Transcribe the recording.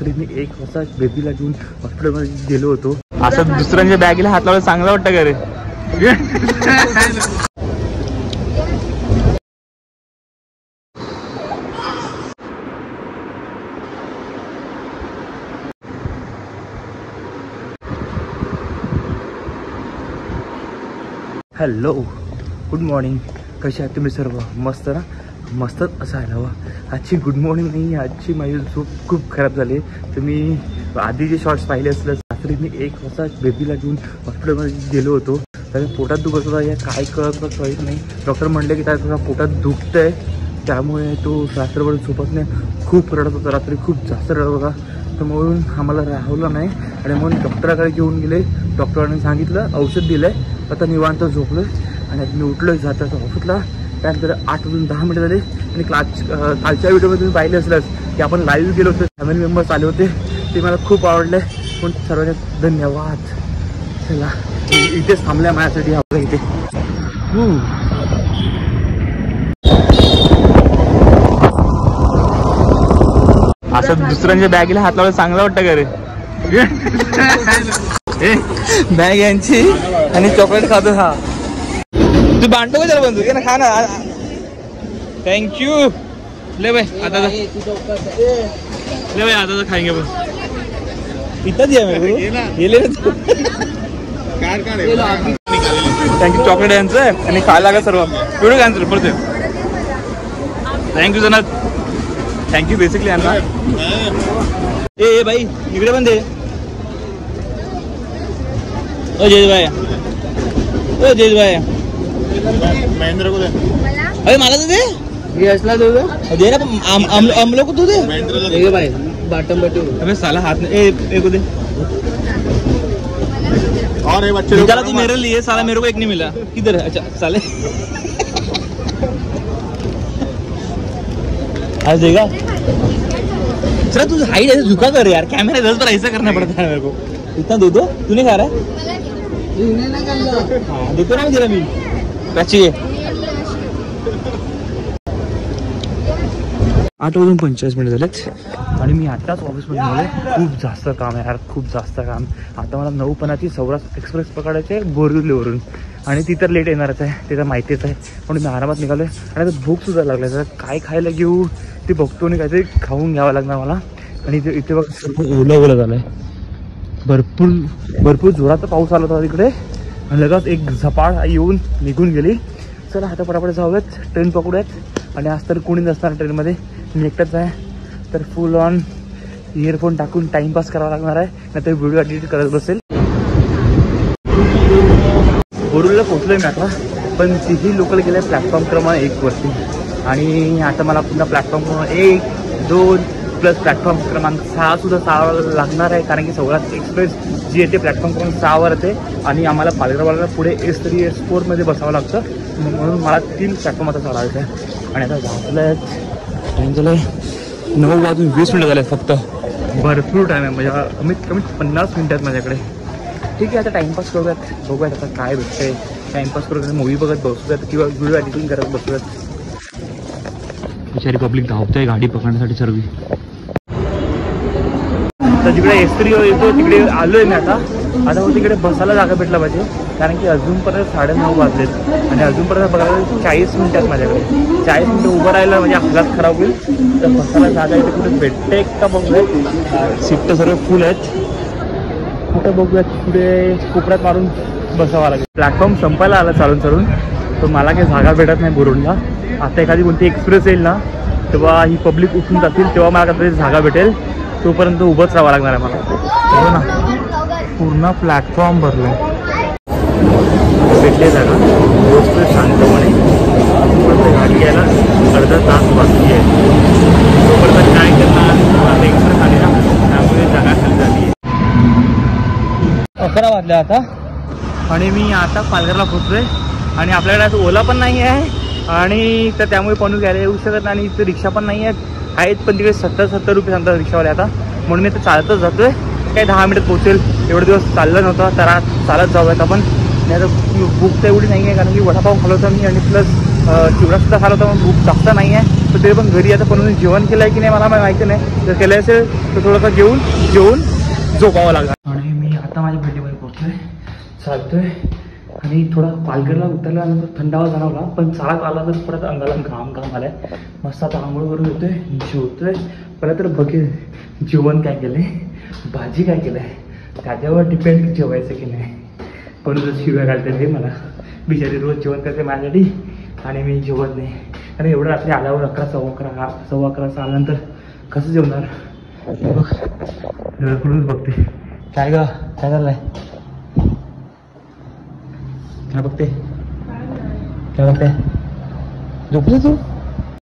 रात्री मी 1 वाजता बेबीला घेऊन हॉस्पिटलमध्ये गेलो होतो. असं दुसऱ्यांच्या बॅगला हात लावायला चांगलं वाटतं का रे? Hello, good morning. कसे आहात तुम्ही सर्व? मस्त ना? मस्तच असायला हवं. आजची गुड मॉर्निंग नाही, आजची माझी झोप खूप खराब झाली. तुम्ही आधीचे शॉर्ट्स पाहिले असलं. रात्री मी 1 वाजता बेबीला घेऊन हॉस्पिटलमध्ये गेलो होतो. तर पोटात दुखत होता, या काय कळत नाही. डॉक्टर म्हणले की त्याचा पोटात दुखतंय, त्यामुळे तो रात्रभर झोपत नाही. खूप रडत होता रात्री, खूप जास्त रडत होता. तर म्हणून आम्हाला राहवलं नाही आणि म्हणून डॉक्टराकडे घेऊन गेले. डॉक्टरांनी सांगितलं, औषध दिलं आहे. आता निवांत झोपलो आणि मी उठलो जाता ऑफिसला. त्यानंतर 8 वाजून 10 मिनिटं झाले आणि कालच्या व्हिडिओमध्ये तुम्ही पाहिले असलंच की आपण लाईव्ह गेलो होतो. फॅमिली मेंबर्स आले होते, ते मला खूप आवडले. पण सर्वांना धन्यवाद. चला, इथेच थांबल्या माझ्यासाठी आपल्या इथे. असं दुसऱ्यांच्या बॅगला हात लावायला चांगलं वाटतं का रे? बॅग यांची आणि चॉकलेट खातो. हा तू बांधतो का? त्याला बंधू घे ना, खा ना. थँक्यू. ले बाय आता खाएंगे बस. इथंच या मेरे थँक्यू. चॉकलेट यांचं आणि खायला का सर्व एवढं कॅन्सर परत. थँक्यू जनात. थँक्यू बेसिकली यांना. ए भाई इकडे पण दे. ओ जयेश भाई, ओ जयेश भाई, महेंद्र को दे. अरे मला तो दे. यशला दे ना. हम लोग को तो दे भाई. बाटम बटू. अबे साला हाथ में एक को दे. और ये बच्चे निकाला तू मेरे लिए. साला मेरे को एक नहीं मिला. किधर है? अच्छा साले आज देगा. चला तू हाइट ऐसे झुका कर यार, कैमरा 10 पर ऐसा करना पड़ता है मेरे को. इतना दो दो. तू नहीं खा रहा है? हाँ देखो ना जरा. मी चाहिए. 8 वाजून 45 मिनिट झालेत आणि मी आत्ताच ऑफिसमध्ये आले. खूप जास्त काम आहे यार, खूप जास्त काम. आता मला 9:15ची सौराष्ट्र एक्सप्रेस पकडायचे बोरिवलीवरून आणि ती तर लेट येणारच आहे, ते तर माहितीच आहे. पण मी आरामात निघालो आहे आणि आता भूकसुद्धा लागली. तर काय खायला घेऊ ते बघतो आणि काहीतरी खाऊन घ्यावं लागणार मला. आणि इथे बघ सर्व ओलं झालं आहे. भरपूर जोराचा पाऊस आला होता तिकडे आणि लगेच एक झपाट येऊन निघून गेली. चला आता पटापट जाऊयात, ट्रेन पकडूयात. आणि आज तर कोणी नसणार ट्रेनमध्ये, मी एकटाच आहे. तर फुल ऑन इयरफोन टाकून टाइमपास करावा लागणार आहे, नाहीतर व्हिडिओ एडिट करत बसेल. बोरुलला पोहोचलोय मी आता, पण तिही लोकल गेले प्लॅटफॉर्म क्रमांक 1 वरती. आणि आता मला पुन्हा प्लॅटफॉर्म क्रमांक 1, 2 प्लस प्लॅटफॉर्म क्रमांक 6 सुद्धा 6 लागणार आहे. कारण की सौराष्ट्र एक्सप्रेस जी येते प्लॅटफॉर्म क्रमांक 6 वर येते आणि आम्हाला पालघरवाला पुढे S3 S4 मध्ये बसावं लागतं. म्हणून मला 3 प्लॅटफॉर्म आता चढायचं आहे. आणि आता झालं टाईम झालं 9 वाजून 20 मिनिटं झाले फक्त. भरपूर टाईम आहे, म्हणजे कमीत कमी 50 मिनिटात माझ्याकडे. ठीक आहे, आता टाईमपास करूयात, बघूयात आता काय भेटतंय. टाईमपास करूयात, मूवी बघत बसूयात किंवा व्हिडिओ एडिटिंग करत बसूयात. बिचारी पब्लिक धावतोय गाडी पकडण्यासाठी सर्व. तर जिकडे S3 येतो तिकडे आलो आहे मी आता. तिकडे बसायला जागा भेटला पाहिजे, कारण की अजूनपर्यंत 9:30 वाजलेत आणि अजूनपर्यंत बघायला 40 मिनिट आहेत माझ्याकडे. 40 मिनिटं उभं राहिलं म्हणजे हालत खराब होईल. तर बसायला जागा इथे कुठे भेटते का बघूयात. सीट तर सर्व फुल आहेत. कुठं बघूयात, पुढे कोपऱ्यात मारून बसावं लागेल. प्लॅटफॉर्म संपायला आला चालून चढून, तर मला काही जागा भेटत नाही बोरुलला. आता एखादी कोणती एक्सप्रेस येईल ना, तेव्हा ही पब्लिक उठून जातील, तेव्हा मला काहीतरी जागा भेटेल. तोपर्यंत उभंच राहावं लागणार आहे मला. हो ना, पूर्ण प्लॅटफॉर्म भरलं भेटले जागा. गोष्ट शांतपणे तोपर्यंत गाडी यायला अर्धा तास बाकी आहे. तोपर्यंत काय करणार, आता एक्सप्रेस आली ना, त्यामुळे जागा खाली झाली. 11 वाजल्या आता आणि मी आता पालघरला पोहोचलोय. आणि आपल्याकडे आता ओला पण नाही आहे आणि तर त्यामुळे पणू घ्यायला येऊ शकत नाही. आणि इथं रिक्षा पण नाही आहेत, पण तिकडे 70 रुपये सांगतात रिक्षावाले आता. म्हणून मी तर चालतच जातोय. काही 10 मिनिटात पोहोचेल. एवढे दिवस चाललं नव्हतं, तर आज चालत जाऊयात आपण. नाही तर भूक तर एवढी नाही आहे, कारण की वडापाव खाल्ला होता मी आणि प्लस चिवडासुद्धा खाल्ला होता. पण भूक जास्त नाही आहे. पण तरी पण घरी आता बनवून जेवण केलं आहे की नाही मला माहिती नाही. जर केलं असेल तर थोडंसं जेवून झोपावं लागणार. आणि मी आता माझ्या भेटीमध्ये पोहोचतोय, चालतोय आणि थोडा पालघरला उतरल्यानंतर थंडावा जाणवला, पण चालत आला तर परत अंगाला घाम आलाय. मस्त आता आंघोळ करून येतोय, जेवतोय. पहिलं तर बघेल जेवण काय केलंय, भाजी काय केलंय, त्याच्यावर डिपेंड जेवायचं की नाही. पण जर शिव्या घालते ते मला, बिचारी रोज जेवण करते माझ्यासाठी आणि मी जेवत नाही. आणि एवढं रात्री आल्यावर 11 सव्वा 11 आल्यानंतर कसं जेवणार. बघ डोळ्याकडूनच बघते. काय ग काय झालंय, काय बघते काय बघते, झोपली तू.